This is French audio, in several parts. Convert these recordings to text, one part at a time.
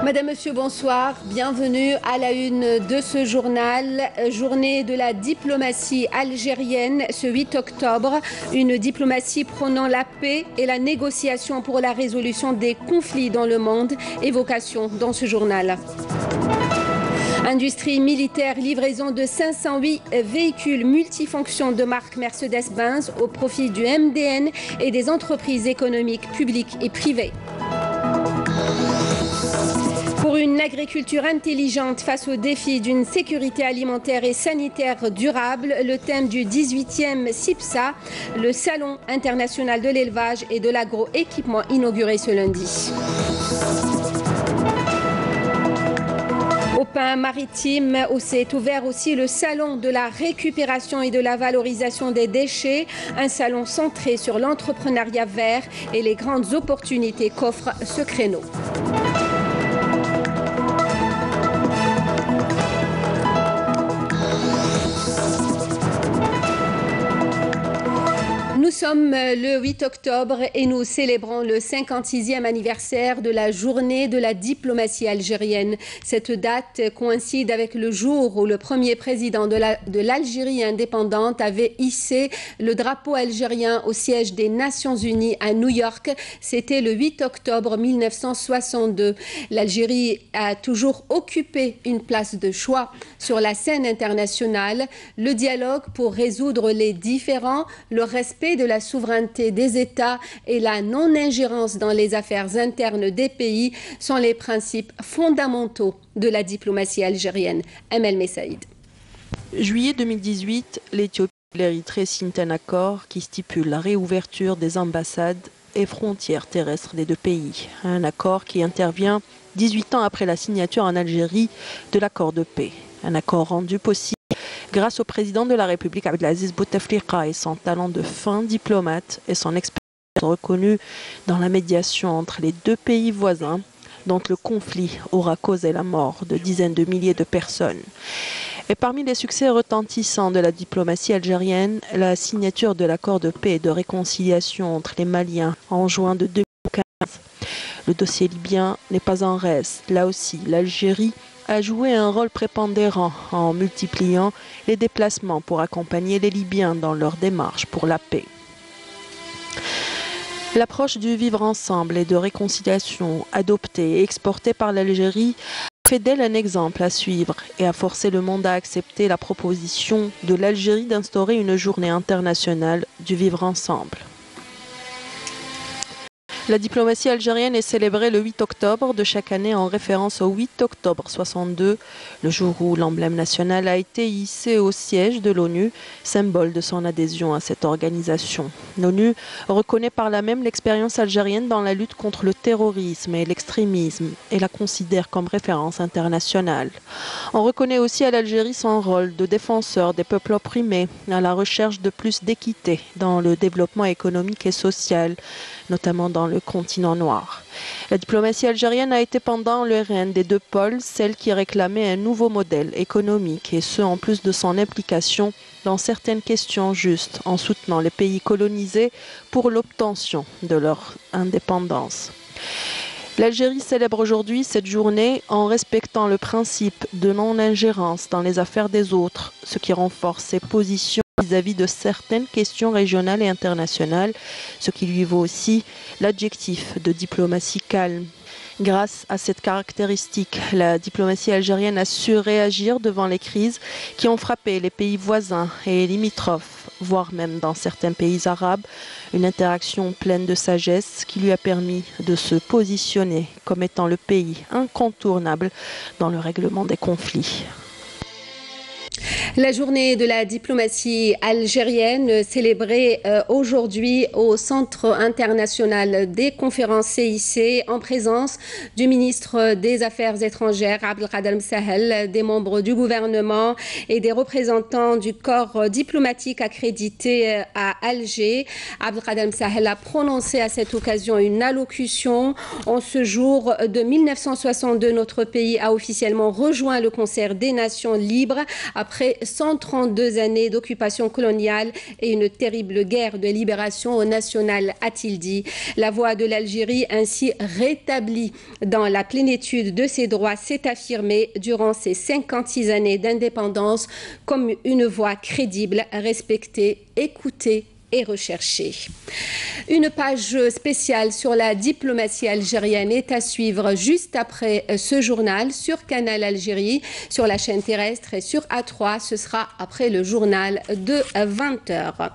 Madame, Monsieur, bonsoir. Bienvenue à la une de ce journal. Journée de la diplomatie algérienne ce 8 octobre. Une diplomatie prônant la paix et la négociation pour la résolution des conflits dans le monde. Évocation dans ce journal. Industrie militaire, livraison de 508 véhicules multifonctions de marque Mercedes-Benz au profit du MDN et des entreprises économiques publiques et privées. Pour une agriculture intelligente face aux défis d'une sécurité alimentaire et sanitaire durable, le thème du 18e CIPSA, le Salon international de l'élevage et de l'agroéquipement inauguré ce lundi. Au Pin maritime, s'est ouvert aussi le salon de la récupération et de la valorisation des déchets, un salon centré sur l'entrepreneuriat vert et les grandes opportunités qu'offre ce créneau. Nous sommes le 8 octobre et nous célébrons le 56e anniversaire de la journée de la diplomatie algérienne. Cette date coïncide avec le jour où le premier président de l'Algérie indépendante avait hissé le drapeau algérien au siège des Nations Unies à New York. C'était le 8 octobre 1962. L'Algérie a toujours occupé une place de choix sur la scène internationale. Le dialogue pour résoudre les différends, le respect de la souveraineté des États et la non-ingérence dans les affaires internes des pays sont les principes fondamentaux de la diplomatie algérienne. Amel Messaïd. Juillet 2018, l'Éthiopie et l'Érythrée signent un accord qui stipule la réouverture des ambassades et frontières terrestres des deux pays. Un accord qui intervient 18 ans après la signature en Algérie de l'accord de paix. Un accord rendu possible grâce au président de la République Abdelaziz Bouteflika et son talent de fin diplomate et son expérience reconnue dans la médiation entre les deux pays voisins, dont le conflit aura causé la mort de dizaines de milliers de personnes. Et parmi les succès retentissants de la diplomatie algérienne, la signature de l'accord de paix et de réconciliation entre les Maliens en juin de 2015. Le dossier libyen n'est pas en reste. Là aussi, l'Algérie a joué un rôle prépondérant en multipliant les déplacements pour accompagner les Libyens dans leur démarche pour la paix. L'approche du vivre ensemble et de réconciliation adoptée et exportée par l'Algérie fait d'elle un exemple à suivre et a forcé le monde à accepter la proposition de l'Algérie d'instaurer une journée internationale du vivre ensemble. La diplomatie algérienne est célébrée le 8 octobre de chaque année en référence au 8 octobre 62, le jour où l'emblème national a été hissé au siège de l'ONU, symbole de son adhésion à cette organisation. L'ONU reconnaît par là même l'expérience algérienne dans la lutte contre le terrorisme et l'extrémisme et la considère comme référence internationale. On reconnaît aussi à l'Algérie son rôle de défenseur des peuples opprimés, à la recherche de plus d'équité dans le développement économique et social, notamment dans le continent noir. La diplomatie algérienne a été pendant le règne des deux pôles celle qui réclamait un nouveau modèle économique et ce en plus de son implication dans certaines questions justes en soutenant les pays colonisés pour l'obtention de leur indépendance. L'Algérie célèbre aujourd'hui cette journée en respectant le principe de non-ingérence dans les affaires des autres, ce qui renforce ses positions vis-à-vis de certaines questions régionales et internationales, ce qui lui vaut aussi l'adjectif de diplomatie calme. Grâce à cette caractéristique, la diplomatie algérienne a su réagir devant les crises qui ont frappé les pays voisins et limitrophes, voire même dans certains pays arabes, une interaction pleine de sagesse qui lui a permis de se positionner comme étant le pays incontournable dans le règlement des conflits. La journée de la diplomatie algérienne célébrée aujourd'hui au Centre international des conférences CIC en présence du ministre des Affaires étrangères Abdelkader Msahel, des membres du gouvernement et des représentants du corps diplomatique accrédité à Alger. Abdelkader Msahel a prononcé à cette occasion une allocution. En ce jour de 1962, notre pays a officiellement rejoint le concert des nations libres après 132 années d'occupation coloniale et une terrible guerre de libération nationale, a-t-il dit. La voix de l'Algérie, ainsi rétablie dans la plénitude de ses droits, s'est affirmée durant ces 56 années d'indépendance comme une voix crédible, respectée, écoutée et recherchée. Une page spéciale sur la diplomatie algérienne est à suivre juste après ce journal sur Canal Algérie, sur la chaîne terrestre et sur A3. Ce sera après le journal de 20h.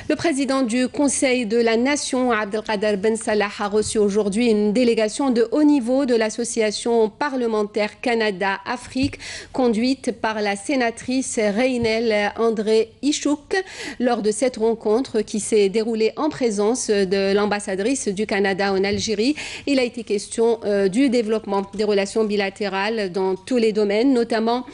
Le président du Conseil de la Nation, Abdelkader Ben Salah, a reçu aujourd'hui une délégation de haut niveau de l'association parlementaire Canada-Afrique, conduite par la sénatrice Reynel André Ichouk. Lors de cette rencontre qui s'est déroulée en présence de l'ambassadrice du Canada en Algérie, il a été question du développement des relations bilatérales dans tous les domaines, notamment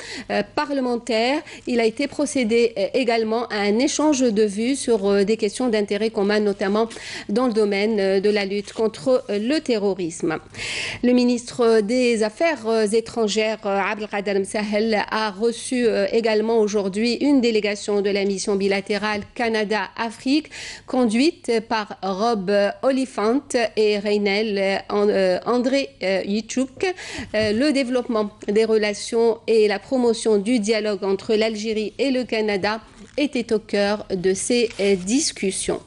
parlementaires. Il a été procédé également à un échange de vues sur des questions d'intérêt commun, notamment dans le domaine de la lutte contre le terrorisme. Le ministre des Affaires étrangères, Abdelkader Ben Salah, a reçu également aujourd'hui une délégation de la mission bilatérale Canada-Afrique, conduite par Rob Oliphant et Reynel André Ichouk. Le développement des relations et la promotion du dialogue entre l'Algérie et le Canada était au cœur de ces discussions.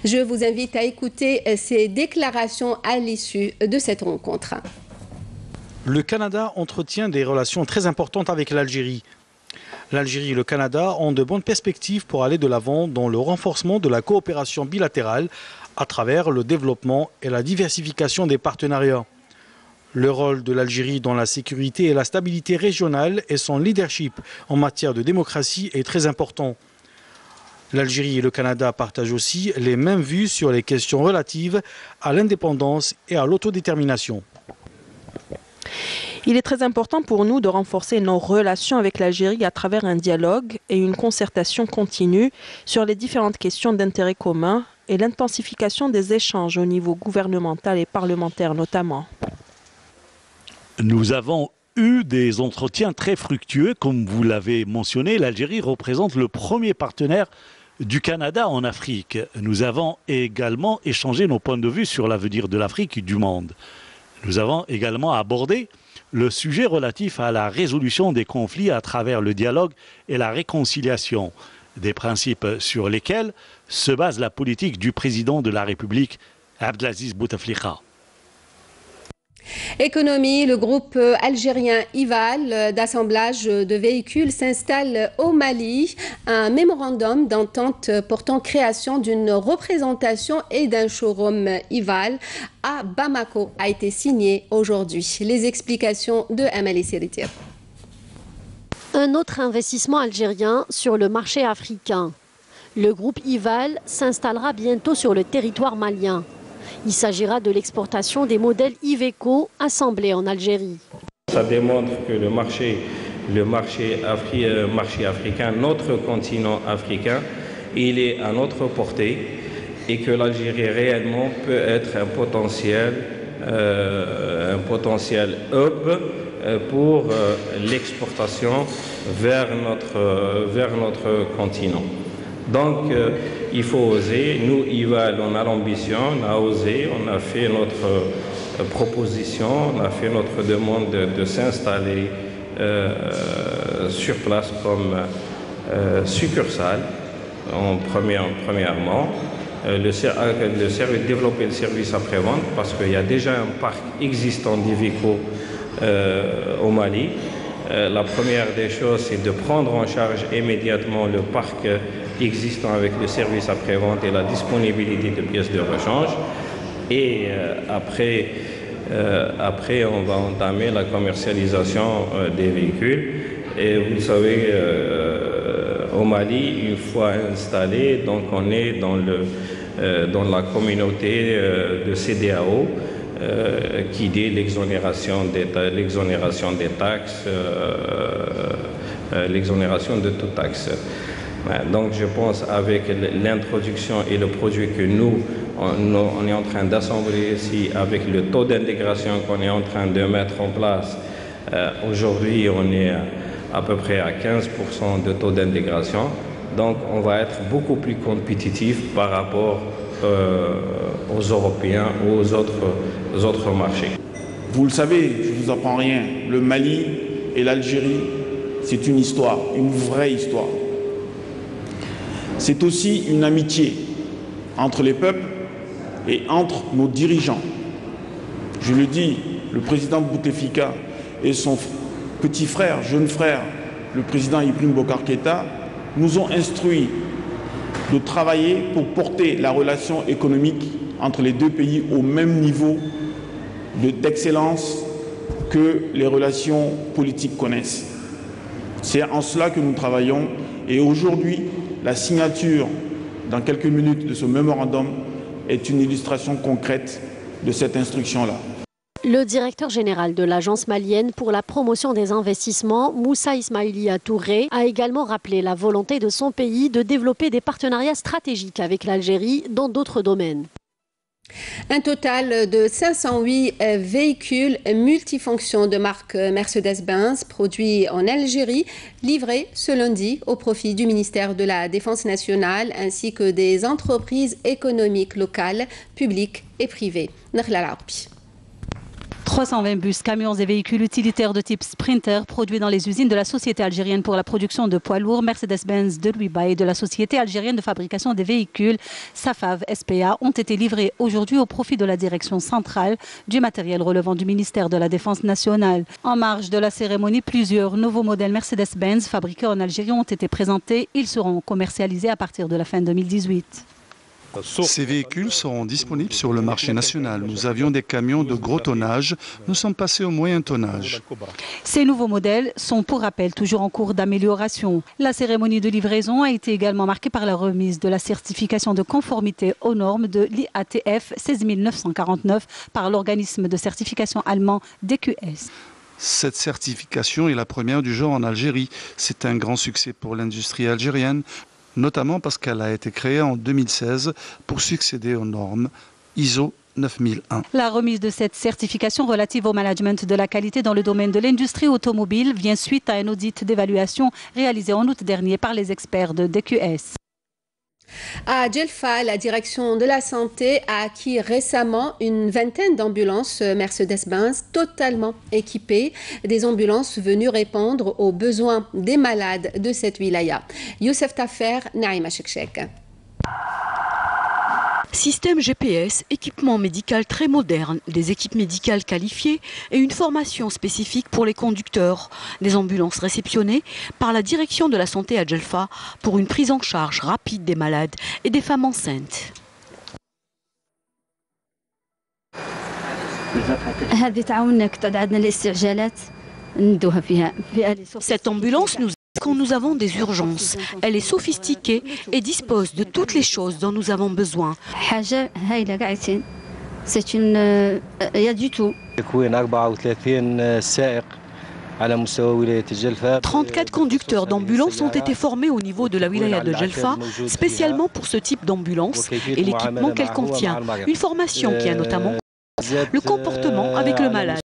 Je vous invite à écouter ces déclarations à l'issue de cette rencontre. Le Canada entretient des relations très importantes avec l'Algérie. L'Algérie et le Canada ont de bonnes perspectives pour aller de l'avant dans le renforcement de la coopération bilatérale à travers le développement et la diversification des partenariats. Le rôle de l'Algérie dans la sécurité et la stabilité régionale et son leadership en matière de démocratie est très important. L'Algérie et le Canada partagent aussi les mêmes vues sur les questions relatives à l'indépendance et à l'autodétermination. Il est très important pour nous de renforcer nos relations avec l'Algérie à travers un dialogue et une concertation continue sur les différentes questions d'intérêt commun et l'intensification des échanges au niveau gouvernemental et parlementaire notamment. Nous avons eu des entretiens très fructueux, comme vous l'avez mentionné. L'Algérie représente le premier partenaire du Canada en Afrique. Nous avons également échangé nos points de vue sur l'avenir de l'Afrique et du monde. Nous avons également abordé le sujet relatif à la résolution des conflits à travers le dialogue et la réconciliation, des principes sur lesquels se base la politique du président de la République, Abdelaziz Bouteflika. Économie, le groupe algérien Ival d'assemblage de véhicules s'installe au Mali. Un mémorandum d'entente portant création d'une représentation et d'un showroom Ival à Bamako a été signé aujourd'hui. Les explications de Amali Seritir. Un autre investissement algérien sur le marché africain. Le groupe Ival s'installera bientôt sur le territoire malien. Il s'agira de l'exportation des modèles Iveco assemblés en Algérie. Ça démontre que le marché africain, notre continent africain, il est à notre portée et que l'Algérie réellement peut être un potentiel hub pour l'exportation vers notre continent. Donc, il faut oser. Nous, Ival, on a l'ambition, on a osé, on a fait notre proposition, on a fait notre demande de s'installer sur place comme succursale, premièrement. Développer le service après-vente parce qu'il y a déjà un parc existant d'Iveco au Mali. La première des choses, c'est de prendre en charge immédiatement le parc existant avec le service après-vente et la disponibilité de pièces de rechange. Et après, on va entamer la commercialisation des véhicules. Et vous savez, au Mali, une fois installé, donc on est dans la communauté de CEDEAO, qui dit l'exonération des taxes, l'exonération de toute taxe. Donc je pense avec l'introduction et le produit que nous, on est en train d'assembler ici, avec le taux d'intégration qu'on est en train de mettre en place, aujourd'hui on est à peu près à 15% de taux d'intégration. Donc on va être beaucoup plus compétitif par rapport aux Européens ou aux autres marchés. Vous le savez, je ne vous apprends rien, le Mali et l'Algérie, c'est une histoire, une vraie histoire. C'est aussi une amitié entre les peuples et entre nos dirigeants. Je le dis, le président Bouteflika et son petit frère, jeune frère, le président Ibrahim Boubacar Keïta, nous ont instruits de travailler pour porter la relation économique entre les deux pays au même niveau d'excellence que les relations politiques connaissent. C'est en cela que nous travaillons et aujourd'hui, la signature dans quelques minutes de ce mémorandum est une illustration concrète de cette instruction-là. Le directeur général de l'Agence malienne pour la promotion des investissements, Moussa Ismaïlia Touré, a également rappelé la volonté de son pays de développer des partenariats stratégiques avec l'Algérie dans d'autres domaines. Un total de 508 véhicules multifonctions de marque Mercedes-Benz produits en Algérie, livrés ce lundi au profit du ministère de la Défense nationale ainsi que des entreprises économiques locales, publiques et privées. 320 bus, camions et véhicules utilitaires de type Sprinter produits dans les usines de la Société algérienne pour la production de poids lourds Mercedes-Benz de Louiba et de la Société algérienne de fabrication des véhicules SAFAV SPA ont été livrés aujourd'hui au profit de la direction centrale du matériel relevant du ministère de la Défense nationale. En marge de la cérémonie, plusieurs nouveaux modèles Mercedes-Benz fabriqués en Algérie ont été présentés. Ils seront commercialisés à partir de la fin 2018. Ces véhicules seront disponibles sur le marché national. Nous avions des camions de gros tonnage. Nous sommes passés au moyen tonnage. Ces nouveaux modèles sont, pour rappel, toujours en cours d'amélioration. La cérémonie de livraison a été également marquée par la remise de la certification de conformité aux normes de l'IATF 16949 par l'organisme de certification allemand DQS. Cette certification est la première du genre en Algérie. C'est un grand succès pour l'industrie algérienne, notamment parce qu'elle a été créée en 2016 pour succéder aux normes ISO 9001. La remise de cette certification relative au management de la qualité dans le domaine de l'industrie automobile vient suite à un audit d'évaluation réalisé en août dernier par les experts de DQS. À Djelfa, la direction de la santé a acquis récemment une vingtaine d'ambulances Mercedes-Benz totalement équipées, des ambulances venues répondre aux besoins des malades de cette wilaya. Youssef Tafer, Naïma Chekchek. Système GPS, équipement médical très moderne, des équipes médicales qualifiées et une formation spécifique pour les conducteurs. Des ambulances réceptionnées par la direction de la santé à Djelfa pour une prise en charge rapide des malades et des femmes enceintes. Cette ambulance nous aide quand nous avons des urgences. Elle est sophistiquée et dispose de toutes les choses dont nous avons besoin. C'est une... il y a du tout. 34 conducteurs d'ambulance ont été formés au niveau de la wilaya de Djelfa, spécialement pour ce type d'ambulance et l'équipement qu'elle contient. Une formation qui a notamment le comportement avec le malade.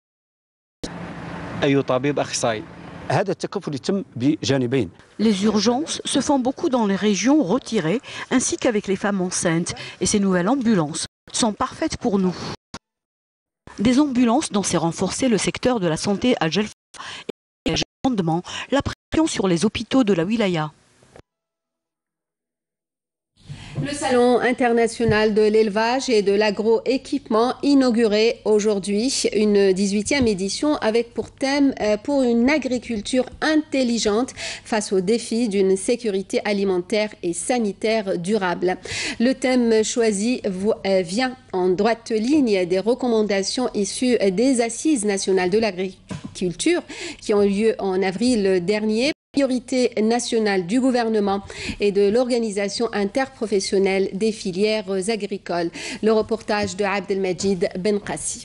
Les urgences se font beaucoup dans les régions retirées ainsi qu'avec les femmes enceintes et ces nouvelles ambulances sont parfaites pour nous. Des ambulances dont s'est renforcé le secteur de la santé à Djelfa et grandement la pression sur les hôpitaux de la wilaya. Le Salon international de l'élevage et de l'agroéquipement inauguré aujourd'hui une 18e édition avec pour thème pour une agriculture intelligente face aux défis d'une sécurité alimentaire et sanitaire durable. Le thème choisi vient en droite ligne des recommandations issues des Assises nationales de l'agriculture qui ont lieu en avril dernier. Priorité nationale du gouvernement et de l'organisation interprofessionnelle des filières agricoles. Le reportage de Abdelmajid Benkassi.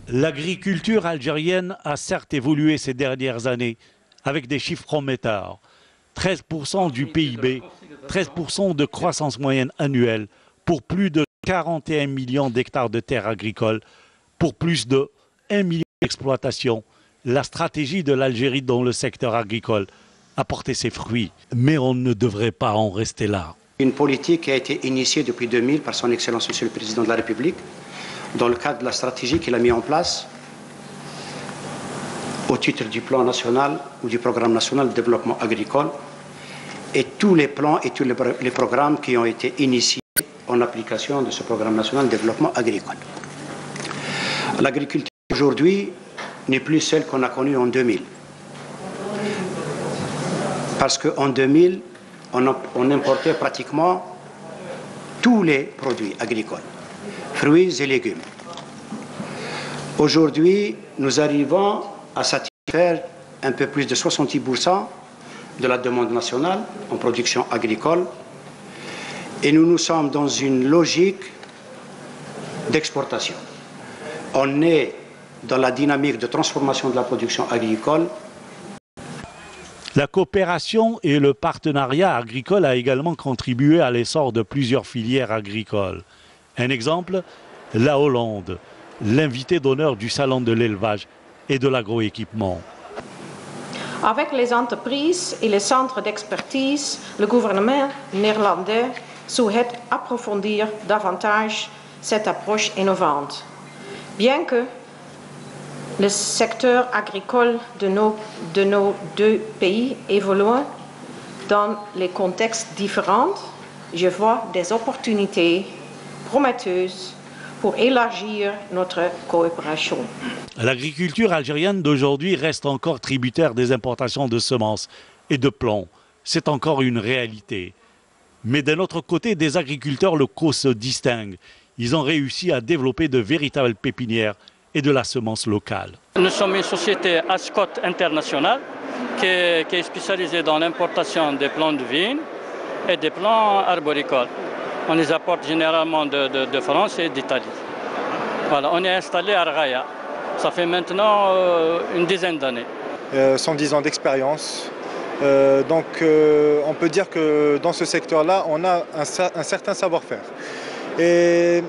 L'agriculture algérienne a certes évolué ces dernières années avec des chiffres prometteurs. 13% du PIB, 13% de croissance moyenne annuelle pour plus de 41 millions d'hectares de terres agricoles, pour plus de 1 million d'exploitations La stratégie de l'Algérie dans le secteur agricole a porté ses fruits, mais on ne devrait pas en rester là. Une politique qui a été initiée depuis 2000 par son Excellence Monsieur le Président de la République, dans le cadre de la stratégie qu'il a mise en place au titre du plan national ou du programme national de développement agricole, et tous les plans et tous les programmes qui ont été initiés en application de ce programme national de développement agricole. L'agriculture aujourd'hui n'est plus celle qu'on a connue en 2000. Parce qu'en 2000, on importait pratiquement tous les produits agricoles, fruits et légumes. Aujourd'hui, nous arrivons à satisfaire un peu plus de 70% de la demande nationale en production agricole, et nous sommes dans une logique d'exportation. On est dans la dynamique de transformation de la production agricole. La coopération et le partenariat agricole a également contribué à l'essor de plusieurs filières agricoles. Un exemple, la Hollande, l'invité d'honneur du Salon de l'élevage et de l'agroéquipement. Avec les entreprises et les centres d'expertise, le gouvernement néerlandais souhaite approfondir davantage cette approche innovante. Bien que le secteur agricole de nos deux pays évolue dans des contextes différents, je vois des opportunités prometteuses pour élargir notre coopération. L'agriculture algérienne d'aujourd'hui reste encore tributaire des importations de semences et de plants. C'est encore une réalité. Mais d'un autre côté, des agriculteurs locaux se distinguent. Ils ont réussi à développer de véritables pépinières et de la semence locale. Nous sommes une société Ascot internationale qui est spécialisée dans l'importation des plants de vigne et des plants arboricoles. On les apporte généralement de France et d'Italie. Voilà, on est installé à Argaïa. Ça fait maintenant une dizaine d'années. 110 ans d'expérience. Donc on peut dire que dans ce secteur-là, on a un certain savoir-faire. Et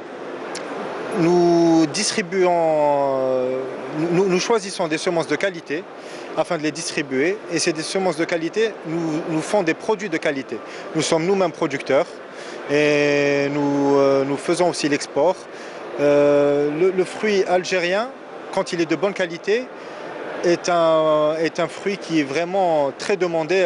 nous choisissons des semences de qualité afin de les distribuer. Et ces semences de qualité nous font des produits de qualité. Nous sommes nous-mêmes producteurs et nous faisons aussi l'export. Le fruit algérien, quand il est de bonne qualité, est un fruit qui est vraiment très demandé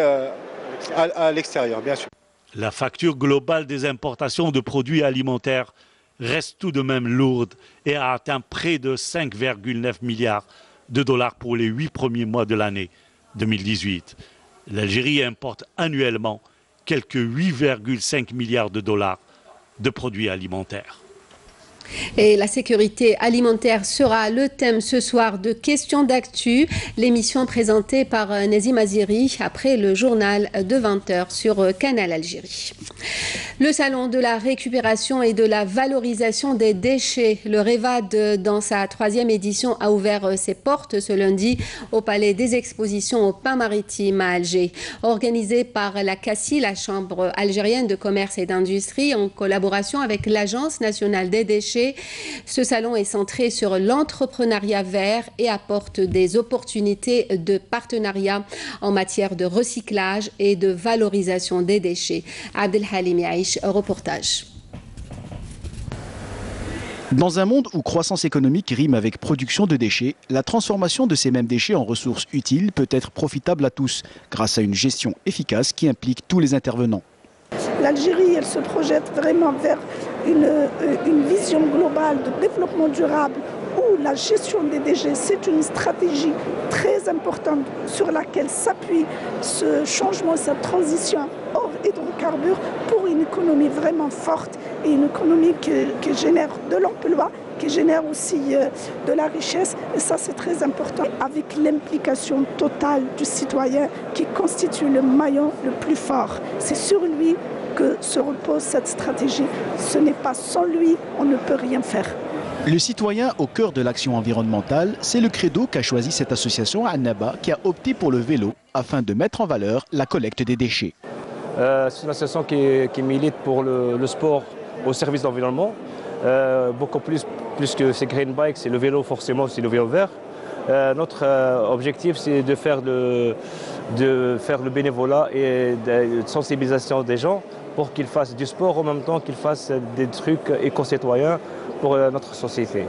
à l'extérieur, bien sûr. La facture globale des importations de produits alimentaires reste tout de même lourde et a atteint près de 5,9 milliards de dollars pour les 8 premiers mois de l'année 2018. L'Algérie importe annuellement quelques 8,5 milliards de dollars de produits alimentaires. Et la sécurité alimentaire sera le thème ce soir de Questions d'actu, l'émission présentée par Nazim Aziri après le journal de 20h sur Canal Algérie. Le salon de la récupération et de la valorisation des déchets, le REVAD, dans sa 3e édition, a ouvert ses portes ce lundi au Palais des Expositions au Pin Maritime à Alger. Organisé par la CACI, la Chambre algérienne de commerce et d'industrie, en collaboration avec l'Agence nationale des déchets, ce salon est centré sur l'entrepreneuriat vert et apporte des opportunités de partenariat en matière de recyclage et de valorisation des déchets. Abdelhalim Yaïch, reportage. Dans un monde où croissance économique rime avec production de déchets, la transformation de ces mêmes déchets en ressources utiles peut être profitable à tous grâce à une gestion efficace qui implique tous les intervenants. L'Algérie, elle se projette vraiment vers une vision globale de développement durable où la gestion des déchets, c'est une stratégie très importante sur laquelle s'appuie ce changement, cette transition hors hydrocarbures pour une économie vraiment forte et une économie qui génère de l'emploi, qui génère aussi de la richesse. Et ça, c'est très important, avec l'implication totale du citoyen qui constitue le maillon le plus fort. C'est sur lui que se repose cette stratégie. Ce n'est pas sans lui, on ne peut rien faire. Le citoyen au cœur de l'action environnementale, c'est le credo qu'a choisi cette association Annaba qui a opté pour le vélo afin de mettre en valeur la collecte des déchets. C'est une association qui milite pour le sport au service de l'environnement. Beaucoup plus que c'est Green Bike, c'est le vélo forcément, c'est le vélo vert. Notre objectif, c'est de faire le bénévolat et de sensibilisation des gens pour qu'ils fassent du sport en même temps qu'ils fassent des trucs éco-citoyens pour notre société.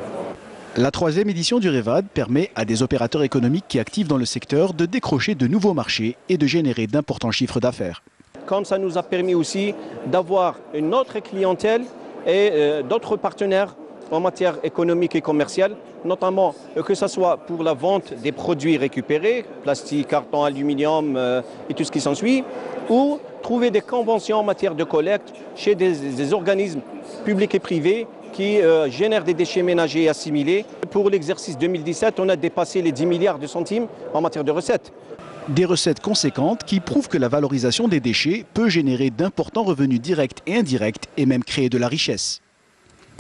La 3e édition du REVAD permet à des opérateurs économiques qui activent dans le secteur de décrocher de nouveaux marchés et de générer d'importants chiffres d'affaires. Comme ça nous a permis aussi d'avoir une autre clientèle et d'autres partenaires en matière économique et commerciale, notamment que ce soit pour la vente des produits récupérés, plastique, carton, aluminium et tout ce qui s'ensuit, ou trouver des conventions en matière de collecte chez des organismes publics et privés qui génèrent des déchets ménagers assimilés. Pour l'exercice 2017, on a dépassé les 10 milliards de centimes en matière de recettes. Des recettes conséquentes qui prouvent que la valorisation des déchets peut générer d'importants revenus directs et indirects et même créer de la richesse.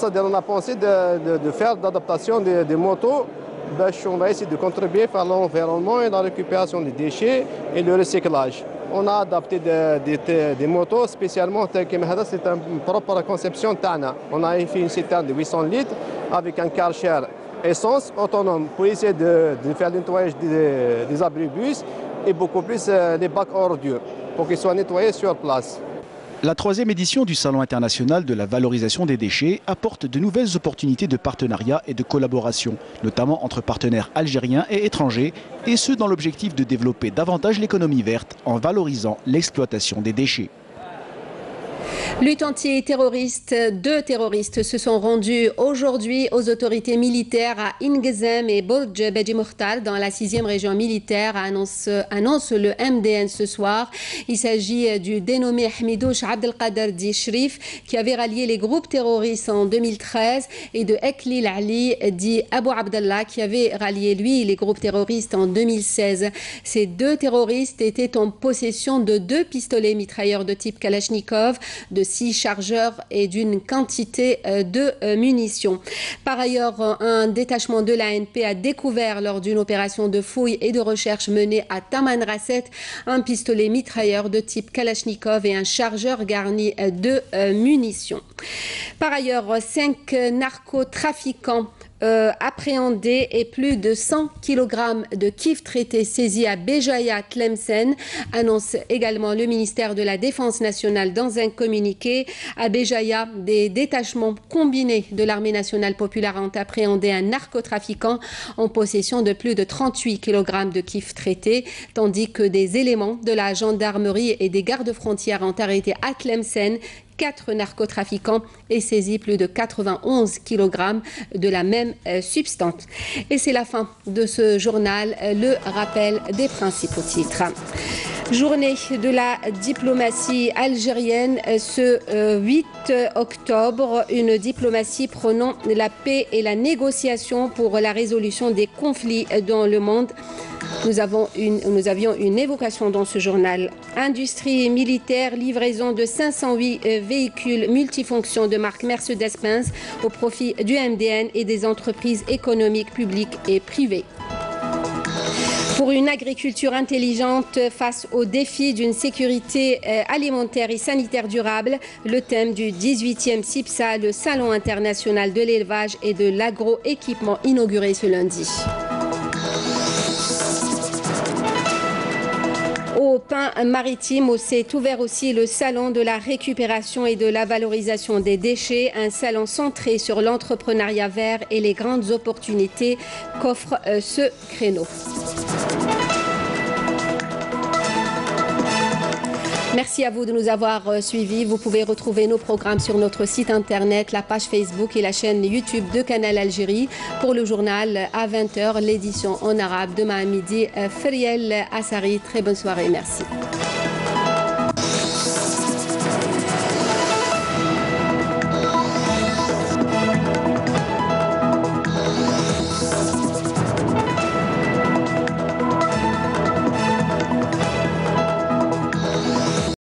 On a pensé de faire l'adaptation des motos. On va essayer de contribuer par l'environnement et la récupération des déchets et le recyclage. On a adapté des motos spécialement, c'est une propre conception Tana. On a fait une citerne de 800 litres avec un Karcher essence autonome pour essayer de faire le nettoyage des abribus et beaucoup plus les bacs ordures pour qu'ils soient nettoyés sur place. La 3e édition du Salon international de la valorisation des déchets apporte de nouvelles opportunités de partenariat et de collaboration, notamment entre partenaires algériens et étrangers, et ce dans l'objectif de développer davantage l'économie verte en valorisant l'exploitation des déchets. Lutte anti-terroriste, 2 terroristes se sont rendus aujourd'hui aux autorités militaires à Ingezem et Bolj Beji Mokhtar dans la 6e région militaire, annonce le MDN ce soir. Il s'agit du dénommé Hamidouche Abdelkader Di Shrif qui avait rallié les groupes terroristes en 2013 et de Eklil Ali dit Abou Abdallah qui avait rallié lui les groupes terroristes en 2016. Ces 2 terroristes étaient en possession de 2 pistolets mitrailleurs de type Kalachnikov, de 6 chargeurs et d'une quantité de munitions. Par ailleurs, un détachement de l'ANP a découvert lors d'une opération de fouille et de recherche menée à Tamanrasset un pistolet mitrailleur de type Kalachnikov et un chargeur garni de munitions. Par ailleurs, 5 narcotrafiquants appréhendés et plus de 100 kg de kif traité saisis à Béjaïa, Tlemcen, annonce également le ministère de la Défense nationale dans un communiqué. À Béjaïa, des détachements combinés de l'armée nationale populaire ont appréhendé un narcotrafiquant en possession de plus de 38 kg de kif traité, tandis que des éléments de la gendarmerie et des gardes-frontières ont arrêté à Tlemcen 4 narcotrafiquants et saisi plus de 91 kg de la même substance. Et c'est la fin de ce journal, le rappel des principaux titres. Journée de la diplomatie algérienne ce 8 octobre, une diplomatie prônant la paix et la négociation pour la résolution des conflits dans le monde. Nous avions une évocation dans ce journal. Industrie militaire, livraison de 508 véhicules multifonctions de marque Mercedes-Benz au profit du MDN et des entreprises économiques publiques et privées. Pour une agriculture intelligente face aux défis d'une sécurité alimentaire et sanitaire durable, le thème du 18e CIPSA, le Salon international de l'élevage et de l'agroéquipement inauguré ce lundi. Au Pin maritime, s'est ouvert aussi le salon de la récupération et de la valorisation des déchets, un salon centré sur l'entrepreneuriat vert et les grandes opportunités qu'offre ce créneau. Merci à vous de nous avoir suivis. Vous pouvez retrouver nos programmes sur notre site internet, la page Facebook et la chaîne YouTube de Canal Algérie. Pour le journal à 20h, l'édition en arabe demain à midi. Feriel Assari, très bonne soirée. Merci.